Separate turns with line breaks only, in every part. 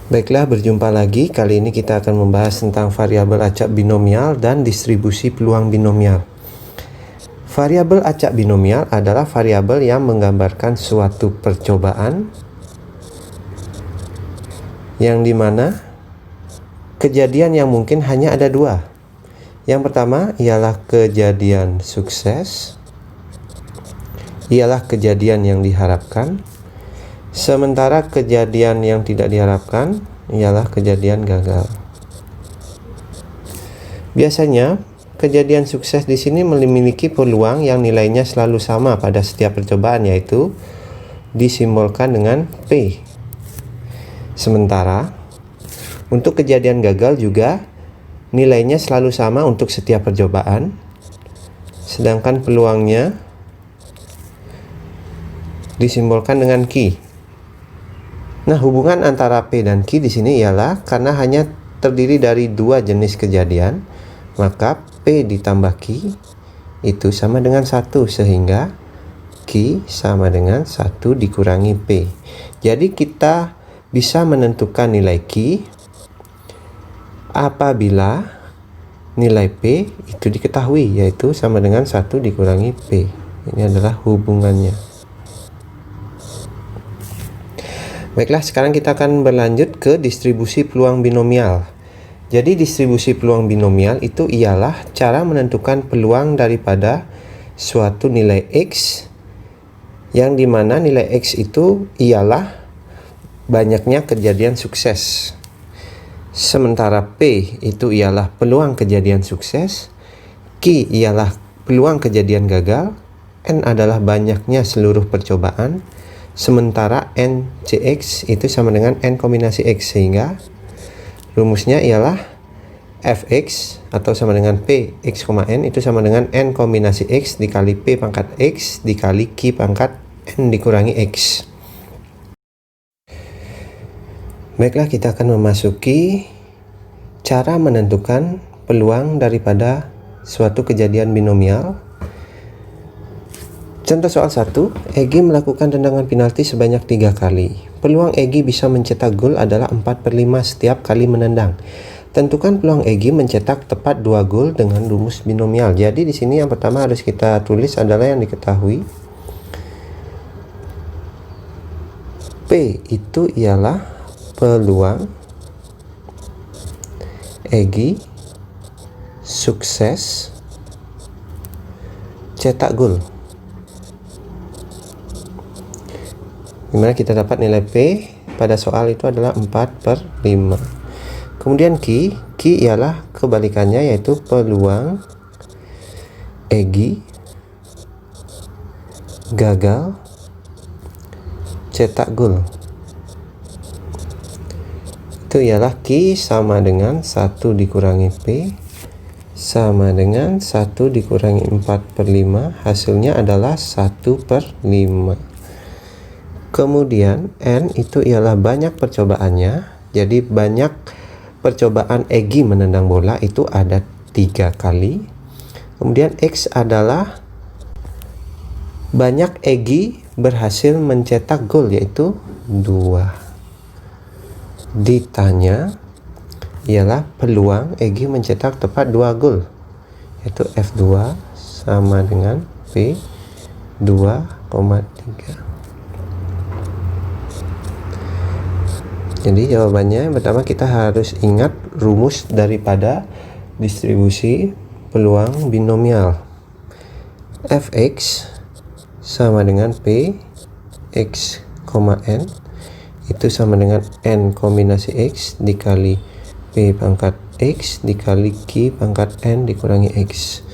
Baiklah, berjumpa lagi. Kali ini kita akan membahas tentang variabel acak binomial dan distribusi peluang binomial. Variabel acak binomial adalah variabel yang menggambarkan suatu percobaan yang dimana kejadian yang mungkin hanya ada dua. Yang pertama ialah kejadian sukses, ialah kejadian yang diharapkan. Sementara kejadian yang tidak diharapkan ialah kejadian gagal. Biasanya, kejadian sukses di sini memiliki peluang yang nilainya selalu sama pada setiap percobaan, yaitu disimbolkan dengan P. Sementara, untuk kejadian gagal juga nilainya selalu sama untuk setiap percobaan, sedangkan peluangnya disimbolkan dengan Q. Nah, hubungan antara P dan Q di sini ialah karena hanya terdiri dari dua jenis kejadian, maka P ditambah Q itu sama dengan 1, sehingga Q sama dengan 1 dikurangi P. Jadi kita bisa menentukan nilai Q apabila nilai P itu diketahui, yaitu sama dengan 1 dikurangi P. Ini adalah hubungannya. Baiklah, sekarang kita akan berlanjut ke distribusi peluang binomial. Jadi distribusi peluang binomial itu ialah cara menentukan peluang daripada suatu nilai X, yang dimana nilai X itu ialah banyaknya kejadian sukses. Sementara P itu ialah peluang kejadian sukses, Q ialah peluang kejadian gagal, N adalah banyaknya seluruh percobaan, sementara NCX itu sama dengan N kombinasi X, sehingga rumusnya ialah Fx atau sama dengan P X, N itu sama dengan N kombinasi X dikali P pangkat X dikali Q pangkat N dikurangi X. Baiklah, kita akan memasuki cara menentukan peluang daripada suatu kejadian binomial. Contoh soal 1, Egy melakukan tendangan penalti sebanyak 3 kali. Peluang Egy bisa mencetak gol adalah 4/5 setiap kali menendang. Tentukan peluang Egy mencetak tepat 2 gol dengan rumus binomial. Jadi di sini yang pertama harus kita tulis adalah yang diketahui. P itu ialah peluang Egy sukses cetak gol. Dimana kita dapat nilai P pada soal itu adalah 4/5. Kemudian Q ialah kebalikannya, yaitu peluang Egy gagal cetak gol. Itu ialah Q sama dengan 1 dikurangi P sama dengan 1 dikurangi 4/5, hasilnya adalah 1/5. Kemudian N itu ialah banyak percobaannya, jadi banyak percobaan Egy menendang bola itu ada 3 kali. Kemudian X adalah banyak Egy berhasil mencetak gol, yaitu 2. Ditanya ialah peluang Egy mencetak tepat 2 gol, yaitu F2 sama dengan P 2,3. Jadi jawabannya yang pertama kita harus ingat rumus daripada distribusi peluang binomial. Fx sama dengan P X, N itu sama dengan N kombinasi X dikali P pangkat X dikali Q pangkat N dikurangi X.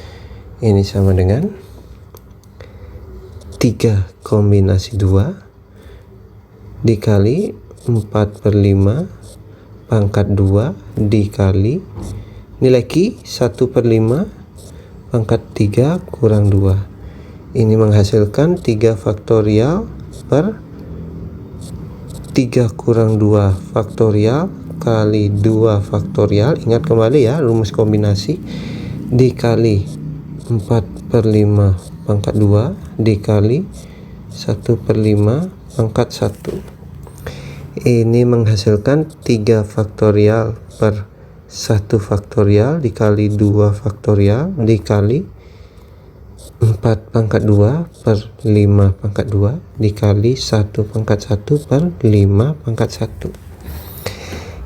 Ini sama dengan 3 kombinasi 2 dikali 4/5 pangkat 2 dikali nilai Q 1/5 pangkat 3 kurang 2. Ini menghasilkan 3 faktorial per 3 kurang 2 faktorial kali 2 faktorial. Ingat kembali ya rumus kombinasi, dikali 4/5 pangkat 2 dikali 1/5 pangkat 1. Ini menghasilkan 3 faktorial per 1 faktorial dikali 2 faktorial dikali 4 pangkat 2 per 5 pangkat 2 dikali 1 pangkat 1 per 5 pangkat 1.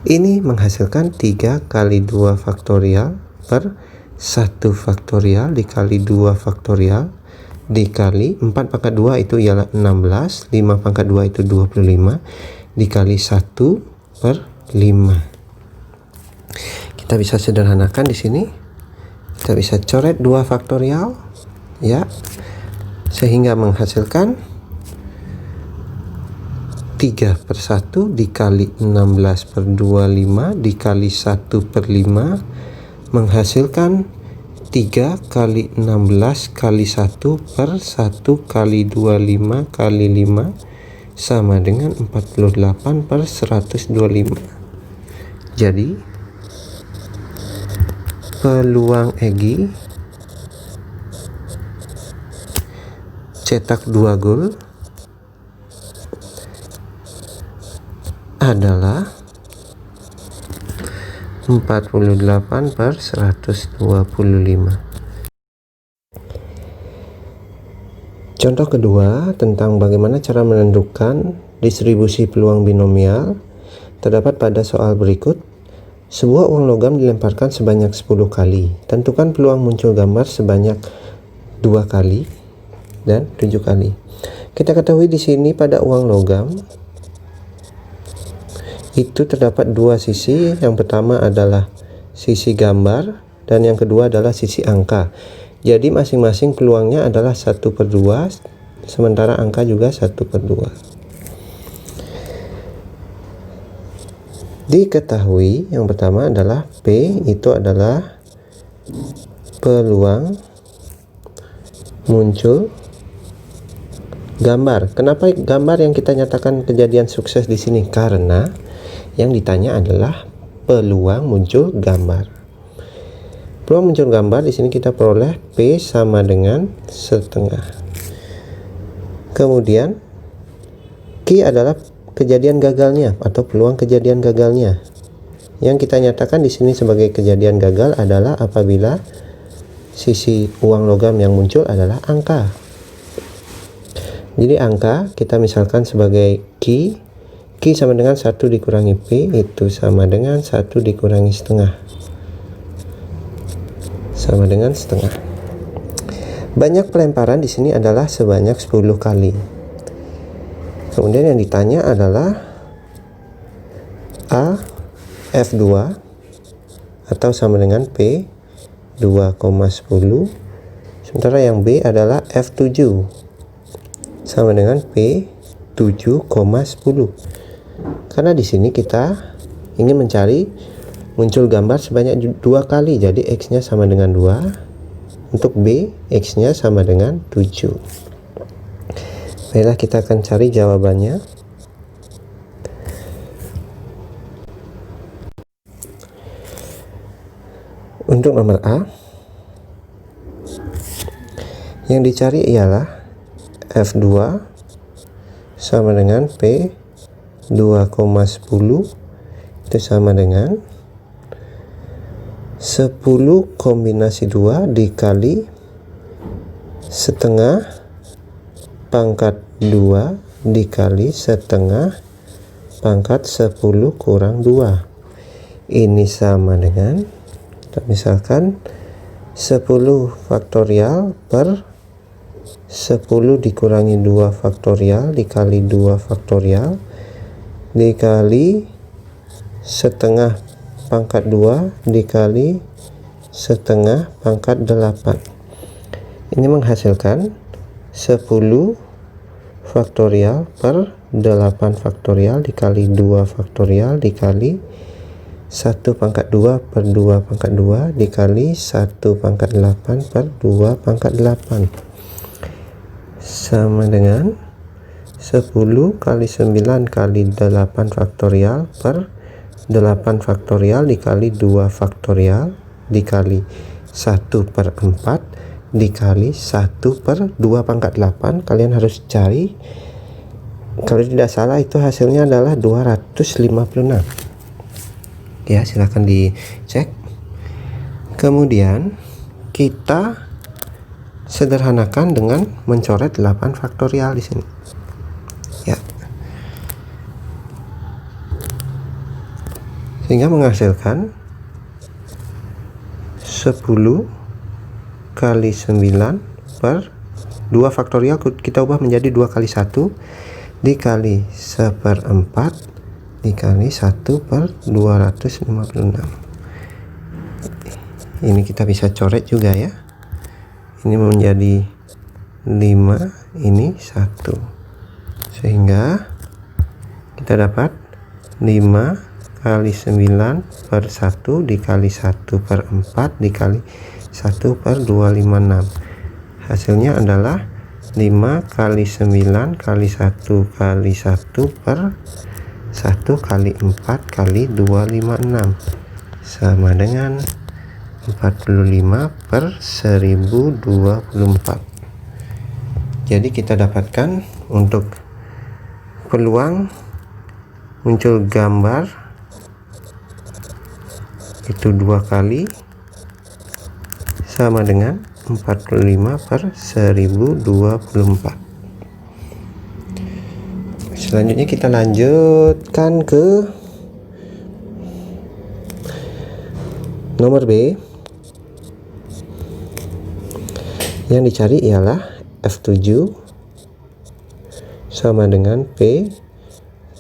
Ini menghasilkan 3 kali 2 faktorial per 1 faktorial dikali 2 faktorial dikali 4 pangkat 2 itu ialah 16, 5 pangkat 2 itu 25 dikali 1 per 5. Kita bisa sederhanakan di sini. Kita bisa coret 2 faktorial ya, sehingga menghasilkan 3 per 1 dikali 16 per 25 dikali 1 per 5 menghasilkan 3 kali 16 kali 1 per 1 kali 25 kali 5 sama dengan 48 per 125. Jadi peluang Egy cetak 2 gol adalah 48 per 125. Contoh kedua tentang bagaimana cara menentukan distribusi peluang binomial terdapat pada soal berikut. Sebuah uang logam dilemparkan sebanyak 10 kali. Tentukan peluang muncul gambar sebanyak 2 kali dan 7 kali. Kita ketahui di sini pada uang logam itu terdapat 2 sisi. Yang pertama adalah sisi gambar dan yang kedua adalah sisi angka. Jadi masing-masing peluangnya adalah 1 per 2, sementara angka juga 1 per 2. Diketahui yang pertama adalah P itu adalah peluang muncul gambar. Kenapa gambar yang kita nyatakan kejadian sukses di sini? Karena yang ditanya adalah peluang muncul gambar. Peluang muncul gambar di sini kita peroleh P sama dengan setengah. Kemudian Q adalah kejadian gagalnya atau peluang kejadian gagalnya. Yang kita nyatakan di sini sebagai kejadian gagal adalah apabila sisi uang logam yang muncul adalah angka. Jadi angka kita misalkan sebagai Q sama dengan 1 dikurangi P itu sama dengan 1 dikurangi setengah. Sama dengan setengah. Banyak pelemparan di sini adalah sebanyak 10 kali. Kemudian yang ditanya adalah A F2 atau sama dengan P 2,10, sementara yang B adalah F7 sama dengan P 7,10. Karena di sini kita ingin mencari muncul gambar sebanyak 2 kali, jadi X-nya sama dengan 2. Untuk B, X-nya sama dengan 7. Baiklah, kita akan cari jawabannya. Untuk nomor A, yang dicari ialah F2 sama dengan P 2,10 itu sama dengan 10 kombinasi 2 dikali setengah pangkat 2 dikali setengah pangkat 10 kurang 2. Ini sama dengan, misalkan 10 faktorial per 10 dikurangi 2 faktorial dikali 2 faktorial dikali setengah pangkat 2 dikali setengah pangkat 8. Ini menghasilkan 10 faktorial per 8 faktorial dikali 2 faktorial dikali 1 pangkat 2 per 2 pangkat 2 dikali 1 pangkat 8 per 2 pangkat 8 sama dengan 10 kali 9 kali 8 faktorial per 8 faktorial dikali 2 faktorial dikali 1 per 4 dikali 1 per 2 pangkat 8. Kalian harus cari Kalau tidak salah itu hasilnya adalah 256. Ya, silahkan dicek. Kemudian kita sederhanakan dengan mencoret 8 faktorial di sini. Ya. Sehingga menghasilkan 10 kali 9 per 2 faktorial kita ubah menjadi 2 kali 1 dikali 1/4 dikali 1 per 256. Ini kita bisa coret juga ya. Ini menjadi 5, ini 1. Sehingga kita dapat 5 kali 9 per 1 dikali 1/4 dikali 1 per 256. Hasilnya adalah 5 kali 9 kali 1 kali 1 per 1 kali 4 kali 256 sama dengan 45 per 1024. Jadi kita dapatkan untuk peluang muncul gambar itu 2 kali sama dengan 45 per 1024. Selanjutnya kita lanjutkan ke nomor B. Yang dicari ialah F7 sama dengan P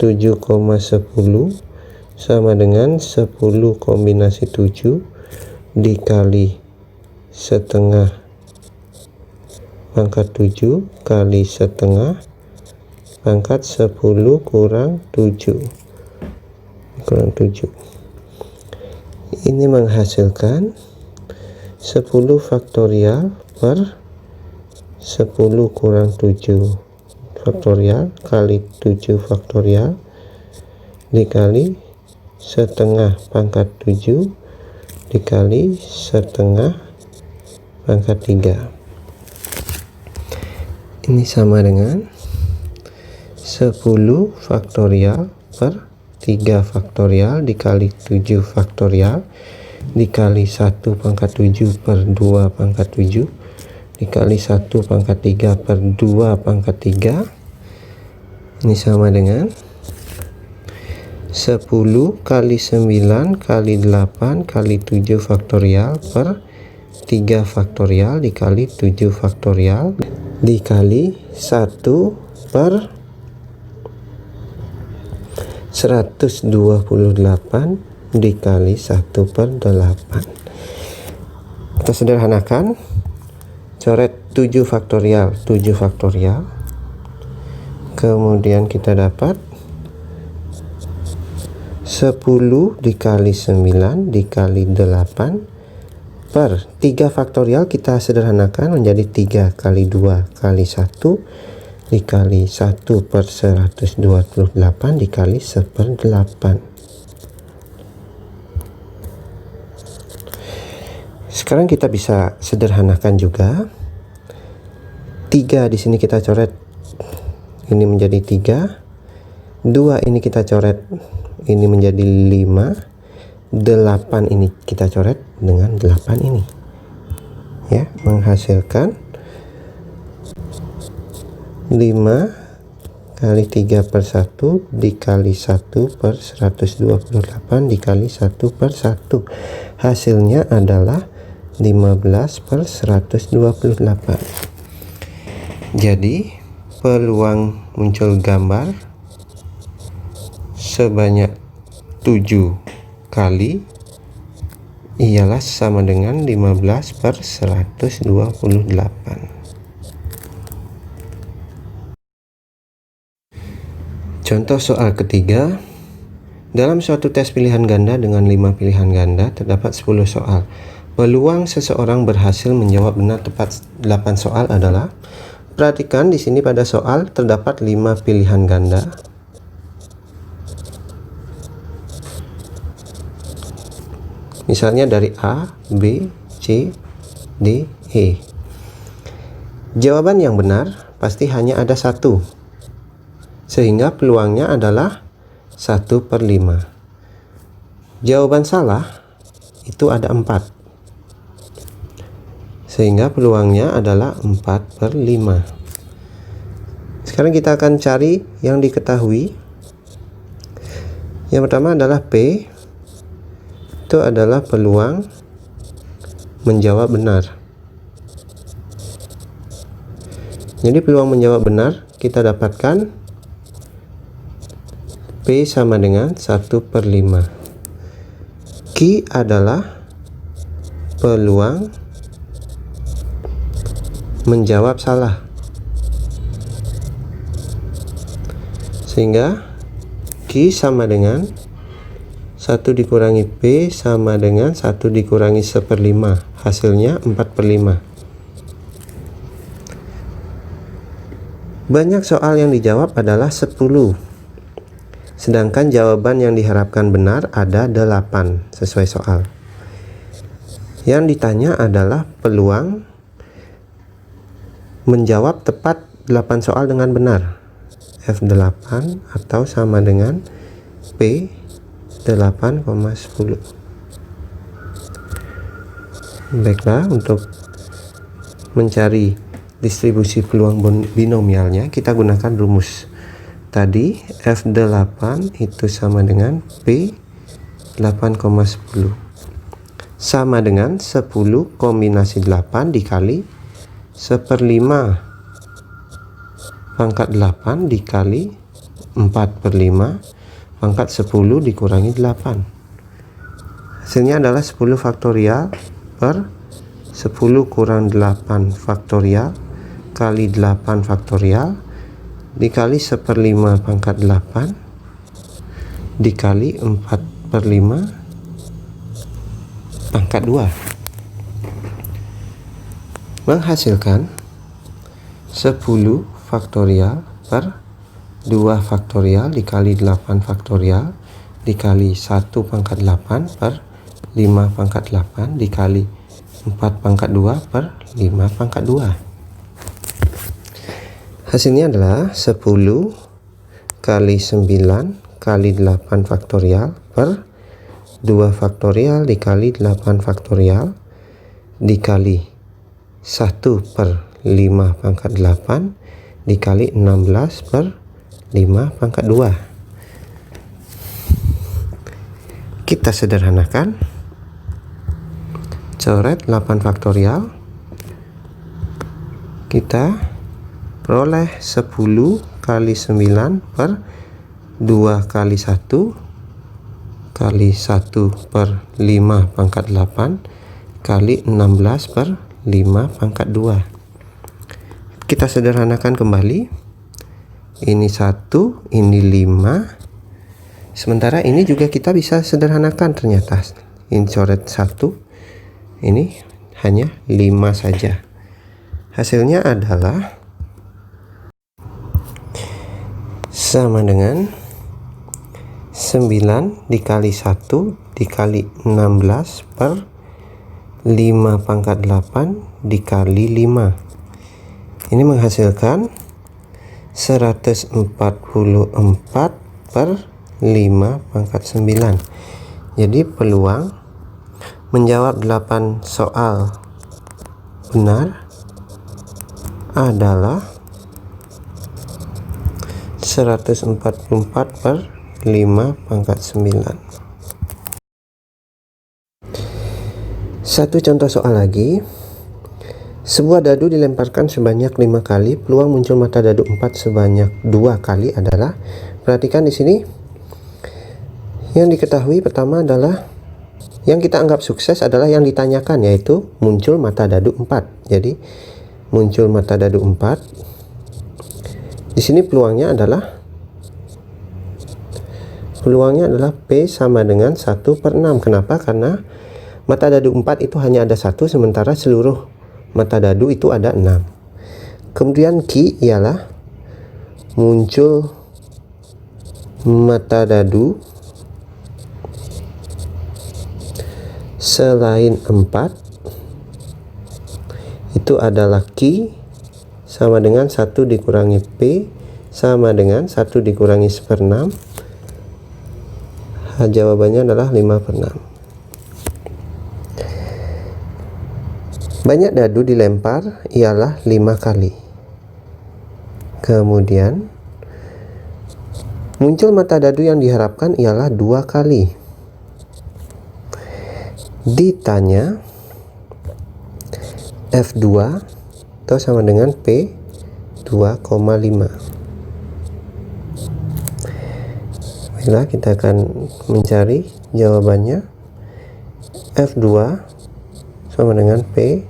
7,10 sama dengan 10 kombinasi 7 dikali setengah pangkat 7 kali setengah pangkat 10 kurang 7 kurang 7. Ini menghasilkan 10 faktorial per 10 kurang 7 faktorial kali 7 faktorial dikali setengah pangkat 7 dikali setengah pangkat 3. Ini sama dengan 10 faktorial per 3 faktorial dikali 7 faktorial dikali 1 pangkat 7 per 2 pangkat 7 dikali 1 pangkat 3 per 2 pangkat 3. Ini sama dengan 10 kali 9 kali 8 kali 7 faktorial per 3 faktorial dikali 7 faktorial dikali 1 per 128 dikali 1 per 8. Kita sederhanakan, coret 7 faktorial kemudian kita dapat 10 dikali 9 dikali 8 per 3 faktorial kita sederhanakan menjadi 3 kali 2 kali 1 dikali 1 per 128 dikali 1/8. Sekarang kita bisa sederhanakan juga. 3 di sini kita coret, ini menjadi 3. 2 ini kita coret, ini menjadi 5. 8 ini kita coret dengan 8 ini. Ya, menghasilkan 5 kali 3 per 1 dikali 1 per 128 dikali 1 per 1. Hasilnya adalah 15 per 128. Jadi peluang muncul gambar sebanyak 7 kali ialah sama dengan 15 per 128. Contoh soal ketiga. Dalam suatu tes pilihan ganda dengan 5 pilihan ganda terdapat 10 soal. Peluang seseorang berhasil menjawab benar tepat 8 soal adalah, perhatikan di sini pada soal terdapat 5 pilihan ganda. Misalnya dari A, B, C, D, E. Jawaban yang benar pasti hanya ada satu. sehingga peluangnya adalah 1/5. Jawaban salah itu ada 4, sehingga peluangnya adalah 4/5. Sekarang kita akan cari yang diketahui. Yang pertama adalah P, itu adalah peluang menjawab benar. Jadi peluang menjawab benar kita dapatkan P sama dengan 1/5. Q adalah peluang menjawab salah, sehingga Q sama dengan 1 dikurangi P sama dengan 1 dikurangi 1/5, hasilnya 4/5. Banyak soal yang dijawab adalah 10, sedangkan jawaban yang diharapkan benar ada 8 sesuai soal. Yang ditanya adalah peluang menjawab tepat 8 soal dengan benar, F8 atau sama dengan P 8,10. Baiklah, untuk mencari distribusi peluang binomialnya kita gunakan rumus tadi. F8 itu sama dengan P 8,10 sama dengan 10 kombinasi 8 dikali 1/5 pangkat 8 dikali 4/5 pangkat 10 dikurangi 8. Hasilnya adalah 10 faktorial per 10 kurang 8 faktorial kali 8 faktorial dikali 1/5 pangkat 8 dikali 4/5 pangkat 2, menghasilkan 10 faktorial per 2 faktorial dikali 8 faktorial dikali 1 pangkat 8 per 5 pangkat 8 dikali 4 pangkat 2 per 5 pangkat 2. Hasilnya adalah 10 kali 9 kali 8 faktorial per 2 faktorial dikali 8 faktorial dikali 1 per 5 pangkat 8 dikali 16 per 5 pangkat 2. Kita sederhanakan. Coret 8 faktorial. Kita peroleh 10 kali 9 per 2 kali 1 kali 1 per 5 pangkat 8 kali 16 per 5 pangkat 2. Kita sederhanakan kembali. Ini 1, ini 5. Sementara ini juga kita bisa sederhanakan ternyata. Ini coret 1, ini hanya 5 saja. Hasilnya adalah sama dengan 9 dikali 1 dikali 16 per 5 pangkat 8 dikali 5. Ini menghasilkan 144 per 5 pangkat 9. Jadi peluang menjawab 8 soal benar adalah 144 per 5 pangkat 9. Satu contoh soal lagi. Sebuah dadu dilemparkan sebanyak 5 kali, peluang muncul mata dadu 4 sebanyak 2 kali adalah, perhatikan di sini. Yang diketahui pertama adalah yang kita anggap sukses adalah yang ditanyakan, yaitu muncul mata dadu 4. Jadi muncul mata dadu 4. Di sini peluangnya adalah P sama dengan 1/6. Kenapa? Karena mata dadu 4 itu hanya ada 1, sementara seluruh mata dadu itu ada 6. Kemudian Q ialah muncul mata dadu selain 4 itu adalah Q sama dengan 1 dikurangi P sama dengan 1 dikurangi 1/6. Jawabannya adalah 5/6. Banyak dadu dilempar ialah 5 kali. Kemudian muncul mata dadu yang diharapkan ialah 2 kali. Ditanya F2 atau sama dengan P 2,5. Baiklah, kita akan mencari jawabannya. F2 sama dengan P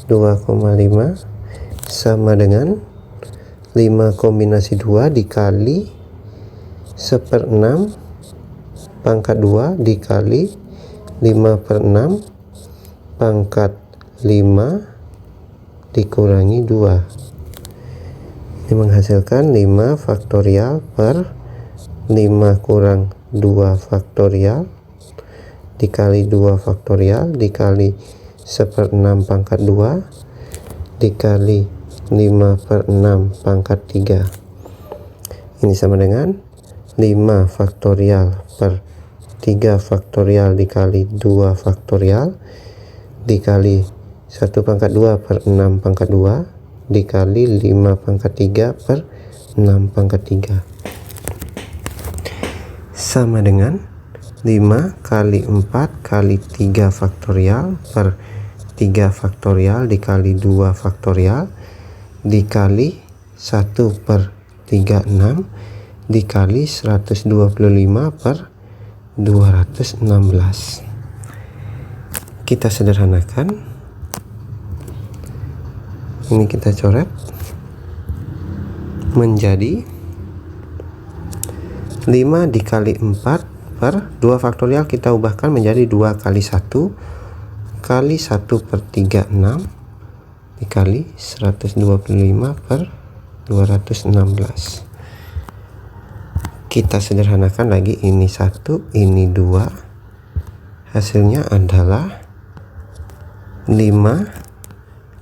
2,5 sama dengan 5 kombinasi 2 dikali 1/6 pangkat 2 dikali 5/6 pangkat 5 dikurangi 2. Ini menghasilkan 5 faktorial per 5 kurang 2 faktorial dikali 2 faktorial dikali 1/6 pangkat 2 dikali 5/6 pangkat 3. Ini sama dengan 5 faktorial per 3 faktorial dikali 2 faktorial dikali 1 pangkat 2 per 6 pangkat 2 dikali 5 pangkat 3 per 6 pangkat 3 sama dengan 5 kali 4 kali 3 faktorial per 3 faktorial dikali 2 faktorial dikali 1 per 36 dikali 125 per 216. Kita sederhanakan. Ini kita coret menjadi 5 dikali 4 per 2 faktorial kita ubahkan menjadi 2 kali 1 kali 1 per 36 dikali 125 per 216. Kita sederhanakan lagi, ini 1 ini 2, hasilnya adalah 5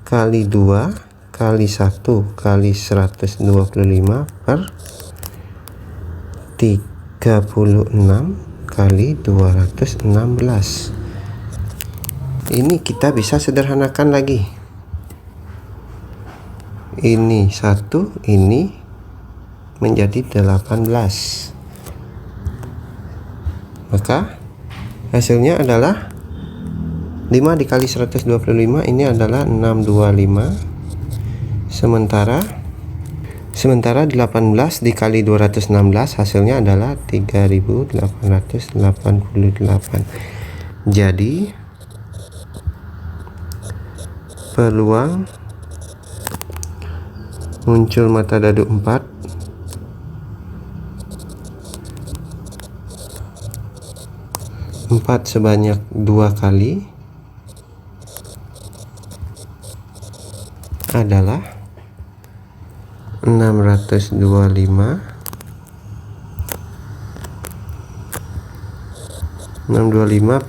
kali 2 kali 1 kali 125 per 36 kali 216. Ini kita bisa sederhanakan lagi. Ini 1, ini menjadi 18. Maka hasilnya adalah 5 dikali 125 ini adalah 625. Sementara 18 dikali 216 hasilnya adalah 3888. Jadi peluang muncul mata dadu 4 sebanyak 2 kali adalah 625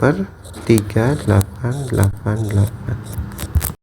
per 3888.